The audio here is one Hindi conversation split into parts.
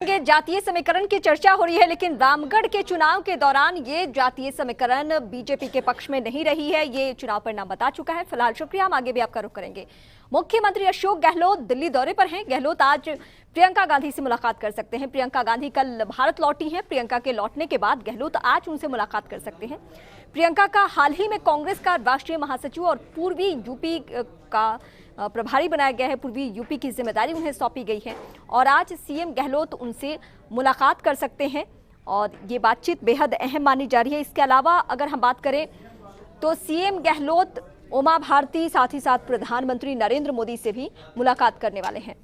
जातीय समीकरण की चर्चा हो रही है, लेकिन रामगढ़ के चुनाव के दौरान ये जातीय समीकरण बीजेपी के पक्ष में नहीं रही है। ये चुनाव परिणाम बता चुका है। फिलहाल शुक्रिया, हम आगे भी आपका रुख करेंगे। मुख्यमंत्री अशोक गहलोत दिल्ली दौरे पर हैं। गहलोत आज प्रियंका गांधी से मुलाकात कर सकते हैं। प्रियंका गांधी कल भारत लौटी हैं। प्रियंका के लौटने के बाद गहलोत आज उनसे मुलाकात कर सकते हैं। प्रियंका का हाल ही में कांग्रेस का राष्ट्रीय महासचिव और पूर्वी यूपी का प्रभारी बनाया गया है। पूर्वी यूपी की जिम्मेदारी उन्हें सौंपी गई है और आज सीएम गहलोत उनसे मुलाकात कर सकते हैं और ये बातचीत बेहद अहम मानी जा रही है। इसके अलावा अगर हम बात करें तो सीएम गहलोत उमा भारती साथ ही साथ प्रधानमंत्री नरेंद्र मोदी से भी मुलाकात करने वाले हैं।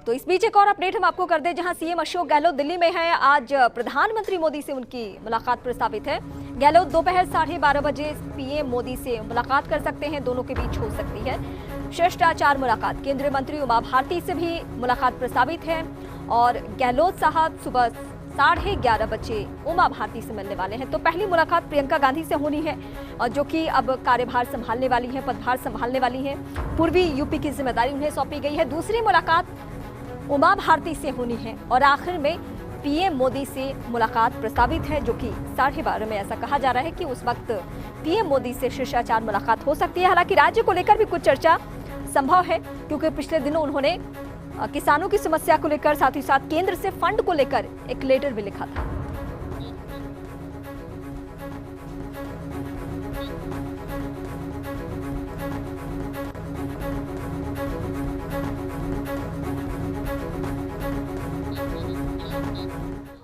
तो इस बीच एक और अपडेट हम आपको कर दें, जहां सीएम अशोक गहलोत दिल्ली में है। आज प्रधानमंत्री मोदी से उनकी मुलाकात प्रस्तावित है। गहलोत दोपहर 12:30 बजे पीएम मोदी से मुलाकात कर सकते हैं। दोनों के बीच हो सकती है शिष्टाचार मुलाकात। केंद्रीय मंत्री उमा भारती से भी मुलाकात प्रस्तावित है और गहलोत साहब सुबह 11:30 बजे उमा भारती से मिलने वाले हैं। तो पहली मुलाकात प्रियंका गांधी से होनी है और जो कि अब कार्यभार संभालने वाली है, पदभार संभालने वाली है। पूर्वी यूपी की जिम्मेदारी उन्हें सौंपी गई है। दूसरी मुलाकात उमा भारती से होनी है और आखिर में पीएम मोदी से मुलाकात प्रस्तावित है, जो कि 12:30 में ऐसा कहा जा रहा है कि उस वक्त पीएम मोदी से शिष्टाचार मुलाकात हो सकती है। हालांकि राज्य को लेकर भी कुछ चर्चा संभव है, क्योंकि पिछले दिनों उन्होंने किसानों की समस्या को लेकर साथ ही साथ केंद्र से फंड को लेकर एक लेटर भी लिखा था।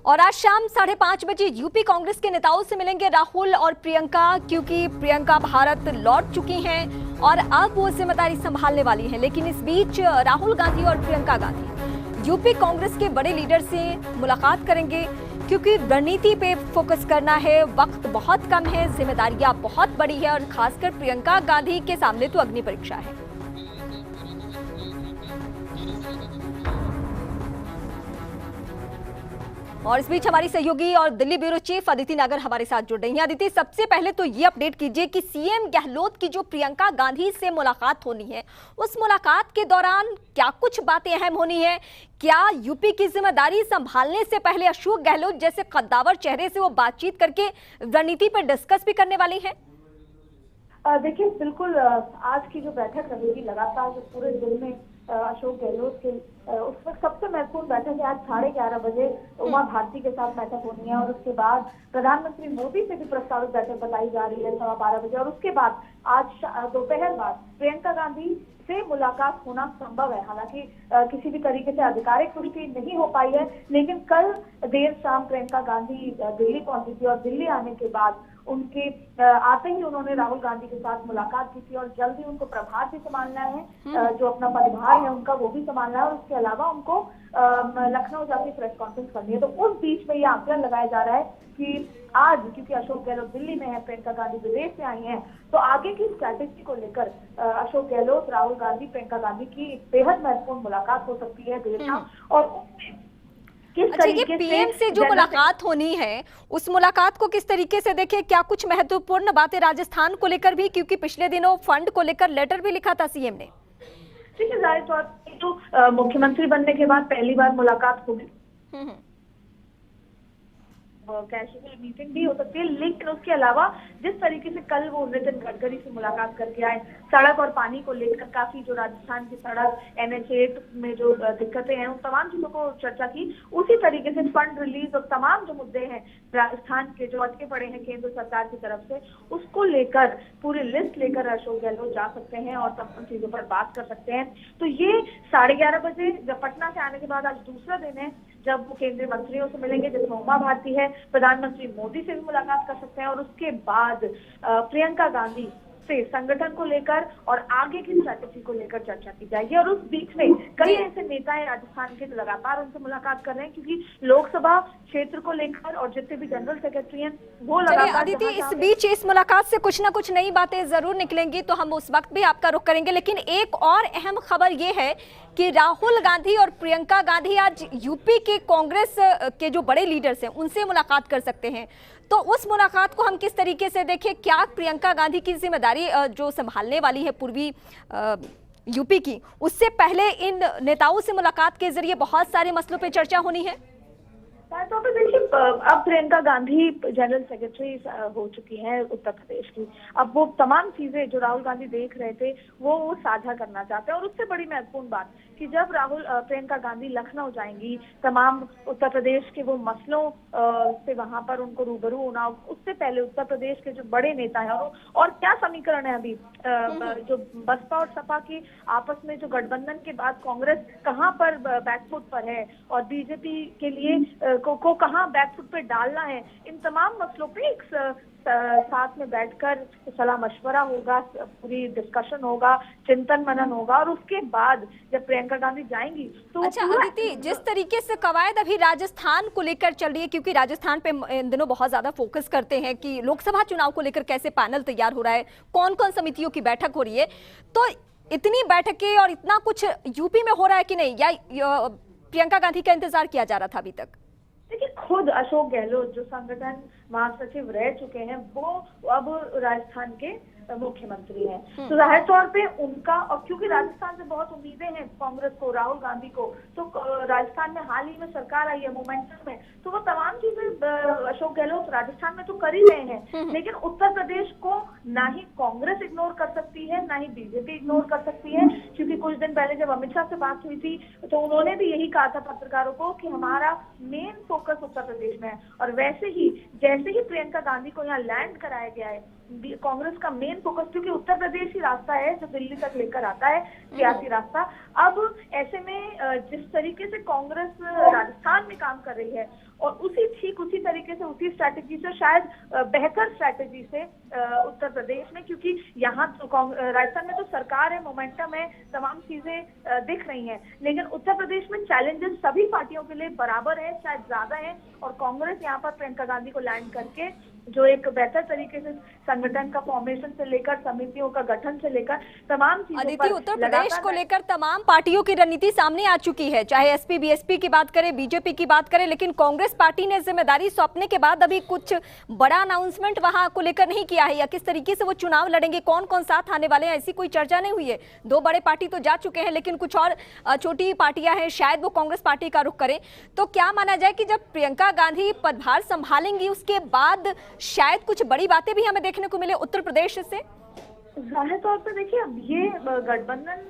और आज शाम 5:30 बजे यूपी कांग्रेस के नेताओं से मिलेंगे राहुल और प्रियंका, क्योंकि प्रियंका भारत लौट चुकी हैं और अब वो जिम्मेदारी संभालने वाली हैं। लेकिन इस बीच राहुल गांधी और प्रियंका गांधी यूपी कांग्रेस के बड़े लीडर से मुलाकात करेंगे, क्योंकि रणनीति पे फोकस करना है। वक्त बहुत कम है, जिम्मेदारियां बहुत बड़ी है और खासकर प्रियंका गांधी के सामने तो अग्नि परीक्षा है। और इस बीच हमारी सहयोगी और दिल्ली ब्यूरो चीफ अदिति नागर हमारे साथ जुड़ रही हैं। अदिति, सबसे पहले तो ये अपडेट कीजिए कि सीएम गहलोत की जो प्रियंका गांधी से मुलाकात होनी है, उस मुलाकात के दौरान क्या कुछ बातें अहम होनी है? क्या यूपी की जिम्मेदारी संभालने से पहले अशोक गहलोत जैसे कद्दावर चेहरे से वो बातचीत करके रणनीति पर डिस्कस भी करने वाली है? देखिए, बिल्कुल आज की जो बैठक रहेगी लगातार जो पूरे दिन में अशोक गहलोत के उसमें सबसे महत्वपूर्ण बैठक है। आज 11:30 बजे उमा भारती के साथ बैठक होनी है और उसके बाद प्रधानमंत्री मोदी से भी प्रस्तावित बैठक बताई जा रही है 12:15 बजे। और उसके बाद आज दोपहर बाद प्रियंका गांधी से मुलाकात होना संभव है। हालांकि किसी भी तरीके से आधिकारिक पुष्टि नहीं हो पाई है, लेकिन कल देर शाम प्रियंका गांधी दिल्ली पहुंची थी और दिल्ली आने के बाद उनके आते ही उन्होंने राहुल गांधी के साथ मुलाकात की थी और जल्दी उनको प्रभार भी संभालना है, जो अपना पदभार है उनका वो भी संभालना है और उसके अलावा उनको लखनऊ जाके प्रेस कॉन्फ्रेंस करनी है। तो उस बीच में ये आकलन लगाया जा रहा है कि आज क्योंकि अशोक गहलोत दिल्ली में है, प्रियंका गांधी विदेश से आई हैं, तो आगे की स्ट्रैटेजी को लेकर अशोक गहलोत, राहुल गांधी, प्रियंका गांधी की बेहद महत्वपूर्ण मुलाकात हो सकती है देर शाम। और अच्छा, ये पीएम से जो मुलाकात होनी है, उस मुलाकात को किस तरीके से देखें? क्या कुछ महत्वपूर्ण बातें राजस्थान को लेकर भी, क्योंकि पिछले दिनों फंड को लेकर लेटर भी लिखा था सीएम ने? देखिए, जाहिर तौर पर तो मुख्यमंत्री बनने के बाद पहली बार मुलाकात होगी, कैजुअल मीटिंग भी हो सकती है, लेकिन उसके अलावा जिस तरीके से कल वो नितिन गडकरी से मुलाकात करके आए, सड़क और पानी को लेकर काफी जो राजस्थान की सड़क NH8 में जो दिक्कतें हैं उन तमाम चीजों को चर्चा की। उसी तरीके से फंड रिलीज और तमाम जो मुद्दे हैं राजस्थान के जो अटके पड़े हैं केंद्र सरकार की तरफ से, उसको लेकर पूरी लिस्ट लेकर अशोक गहलोत जा सकते हैं और तमाम चीजों पर बात कर सकते हैं। तो ये 11:30 बजे जब पटना से आने के बाद आज दूसरा दिन है जब वो केंद्रीय मंत्रियों से मिलेंगे, जिसमें उमा भारती है, प्रधानमंत्री मोदी से भी मुलाकात कर सकते हैं और उसके बाद प्रियंका गांधी से संगठन को लेकर और आगे की स्ट्रैटेजी को लेकर चर्चा की जाएगी। और उस बीच में कई ऐसे नेता हैं राजस्थान के लगातार उनसे मुलाकात कर रहे हैं, क्योंकि लोकसभा क्षेत्र को लेकर और जितने भी जनरल सेक्रेटरी हैं वो लगातार। अदिति, इस बीच इस मुलाकात से कुछ ना कुछ नई बातें जरूर निकलेंगी, तो हम उस वक्त भी आपका रुख करेंगे। लेकिन एक और अहम खबर ये है कि राहुल गांधी और प्रियंका गांधी आज यूपी के कांग्रेस के जो बड़े लीडर्स हैं उनसे मुलाकात कर सकते हैं। तो उस मुलाकात को हम किस तरीके से देखें? क्या प्रियंका गांधी की जिम्मेदारी जो संभालने वाली है पूर्वी यूपी की, उससे पहले इन नेताओं से मुलाकात के जरिए बहुत सारे मसलों पे चर्चा होनी है। तो देखिए, अब प्रियंका गांधी जनरल सेक्रेटरी हो चुकी हैं उत्तर प्रदेश की। अब वो तमाम चीजें जो राहुल गांधी देख रहे थे वो साझा करना चाहते हैं। और उससे बड़ी महत्वपूर्ण बात कि जब प्रियंका गांधी लखनऊ जाएंगी, तमाम उत्तर प्रदेश के वो मसलों से वहां पर उनको रूबरू होना, उससे पहले उत्तर प्रदेश के जो बड़े नेता हैं और क्या समीकरण है अभी जो बसपा और सपा की आपस में जो गठबंधन के बाद कांग्रेस कहाँ पर बैकफुट पर है और बीजेपी के लिए को कहाँ बैकफुट पे डालना है, इन तमाम मसलों पे एक साथ में बैठकर सलाह मशवरा होगा, पूरी डिस्कशन होगा, चिंतन मनन होगा। और उसके बाद जब प्रियंका गांधी जाएंगी तो अच्छा अदिति, जिस तरीके से कवायद अभी राजस्थान को लेकर चल रही है, क्योंकि राजस्थान पे इन दिनों बहुत ज्यादा फोकस करते हैं कि लोकसभा चुनाव को लेकर कैसे पैनल तैयार हो रहा है, कौन कौन समितियों की बैठक हो रही है, तो इतनी बैठकें और इतना कुछ यूपी में हो रहा है कि नहीं, या प्रियंका गांधी का इंतजार किया जा रहा था अभी तक? देखिए, खुद अशोक गहलोत जो संगठन महासचिव रह चुके हैं वो अब राजस्थान के मुख्यमंत्री हैं, तो जाहिर तौर पे उनका, और क्योंकि राजस्थान से बहुत उम्मीदें हैं कांग्रेस को, राहुल गांधी को, तो राजस्थान में हाल ही में सरकार आई है मोमेंटम में, तो वो तमाम चीजें अशोक गहलोत राजस्थान में तो कर ही रहे हैं। लेकिन उत्तर प्रदेश को ना ही कांग्रेस इग्नोर कर सकती है, ना ही बीजेपी इग्नोर कर सकती है, क्योंकि कुछ दिन पहले जब अमित शाह से बात हुई थी तो उन्होंने भी यही कहा था पत्रकारों को कि हमारा मेन फोकस उत्तर प्रदेश में है। और वैसे ही जैसे ही प्रियंका गांधी को यहाँ लैंड कराया गया है, कांग्रेस का मेन फोकस, क्योंकि उत्तर प्रदेश ही रास्ता है जो दिल्ली तक लेकर आता है, सियासी रास्ता। अब ऐसे में जिस तरीके से कांग्रेस राजस्थान में काम कर रही है और उसी तरीके से उसी स्ट्रैटेजी से, शायद बेहतर स्ट्रैटेजी से उत्तर प्रदेश में, क्योंकि यहाँ तो राजस्थान में तो सरकार है, मोमेंटम है, तमाम चीजें दिख रही हैं, लेकिन उत्तर प्रदेश में चैलेंजेस सभी पार्टियों के लिए बराबर है, शायद ज्यादा है। और कांग्रेस यहाँ पर प्रियंका गांधी को लैंड करके जो एक बेहतर तरीके से संगठन का फॉर्मेशन से लेकर समितियों का गठन से लेकर तमाम चीजों पर, उत्तर प्रदेश को लेकर तमाम पार्टियों की रणनीति सामने आ चुकी है, चाहे एसपी बीएसपी की बात करें, बीजेपी की बात करें, लेकिन कांग्रेस पार्टी ने जिम्मेदारी सौंपने के बाद अभी कुछ बड़ा अनाउंसमेंट वहां को लेकर नहीं किया है, या किस तरीके से वो चुनाव लड़ेंगे, कौन कौन साथ आने वाले हैं, ऐसी कोई चर्चा नहीं हुई है। दो बड़े पार्टी तो जा चुके हैं, लेकिन कुछ और छोटी पार्टियां हैं, शायद वो कांग्रेस पार्टी का रुख करें। तो क्या माना जाए कि जब प्रियंका गांधी पदभार संभालेंगी उसके बाद शायद कुछ बड़ी बातें भी हमें देखने को मिले उत्तर प्रदेश से? जाहिर तौर पर देखिए, अब ये गठबंधन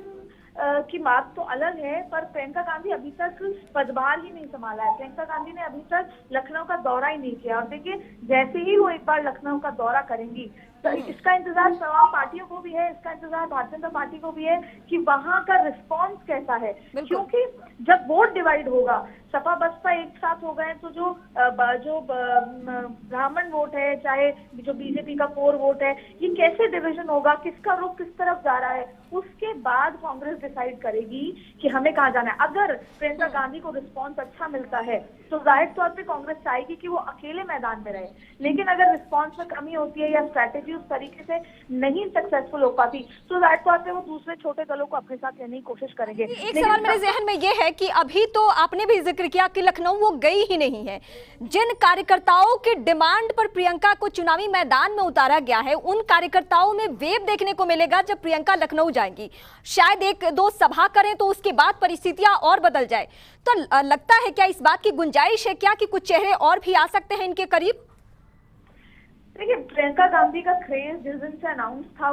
की बात तो अलग है, पर प्रियंका गांधी अभी तक पदभार ही नहीं संभाला है। प्रियंका गांधी ने अभी तक लखनऊ का दौरा ही नहीं किया, और देखिए जैसे ही वो एक बार लखनऊ का दौरा करेंगी तो इसका इंतजार तमाम पार्टियों को भी है, इसका इंतजार भारतीय जनता पार्टी को भी है कि वहां का रिस्पांस कैसा है, क्योंकि जब वोट डिवाइड होगा, सपा बसपा एक साथ हो गए, तो जो ब्राह्मण वोट है, चाहे जो बीजेपी का कोर वोट है, ये कैसे डिवीजन होगा, किसका रुख किस तरफ जा रहा है, उसके बाद कांग्रेस डिसाइड करेगी कि हमें कहाँ जाना है। अगर प्रियंका गांधी को रिस्पांस अच्छा मिलता है तो जाहिर तौर पे कांग्रेस चाहेगी कि वो अकेले मैदान में रहे, लेकिन अगर रिस्पांस में कमी होती है या स्ट्रैटेजी उस तरीके से नहीं सक्सेसफुल हो पाती तो जाहिर तौर पे वो दूसरे छोटे दलों को अपने साथ लेने की कोशिश करेंगे। एक सवाल मेरे जहन में ये है कि अभी तो आपने भी जिक्र किया कि लखनऊ वो गई ही नहीं है, जिन कार्यकर्ताओं की डिमांड पर प्रियंका को चुनावी मैदान में उतारा गया है, उन कार्यकर्ताओं में वेव देखने को मिलेगा जब प्रियंका लखनऊ जाएंगी। शायद एक दो सभा करें तो उसके बाद परिस्थितियां और बदल जाए, तो लगता है क्या इस बात की गुंजाइश है क्या कि कुछ चेहरे और भी आ सकते हैं इनके करीब? देखिए, प्रियंका गांधी का क्रेज जिस दिन से अनाउंस था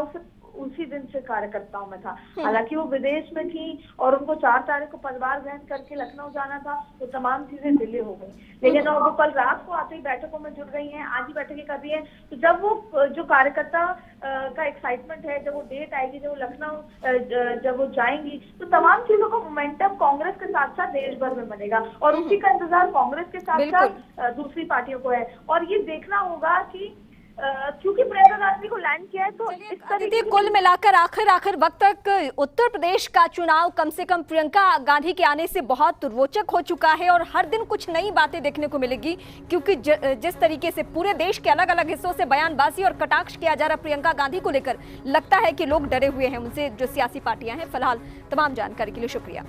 उसी दिन से कार्यकर्ताओं में था। हालांकि वो विदेश में थी और उनको 4 तारीख को पदभार ग्रहण करके लखनऊ जाना था, तो तमाम चीजें डिले हो गई, लेकिन अब वो कल रात को आते ही बैठकों में जुड़ गई हैं, आज ही बैठकें कर रही हैं। तो जब वो जो कार्यकर्ता का एक्साइटमेंट है, जब वो डेट आएगी, जब वो लखनऊ जब वो जाएंगी, तो तमाम चीजों का मोमेंटम कांग्रेस के साथ साथ देश भर में बनेगा, और उसी का इंतजार कांग्रेस के साथ साथ दूसरी पार्टियों को है। और ये देखना होगा कि क्योंकि प्रियंका गांधी को लैंड किया है, तो इस तरीके कुल मिलाकर आखिर वक्त तक उत्तर प्रदेश का चुनाव कम से कम प्रियंका गांधी के आने से बहुत रोचक हो चुका है, और हर दिन कुछ नई बातें देखने को मिलेगी, क्योंकि जिस तरीके से पूरे देश के अलग अलग हिस्सों से बयानबाजी और कटाक्ष किया जा रहा प्रियंका गांधी को लेकर, लगता है कि लोग डरे हुए हैं उनसे, जो सियासी पार्टियां हैं। फिलहाल तमाम जानकारी के लिए शुक्रिया।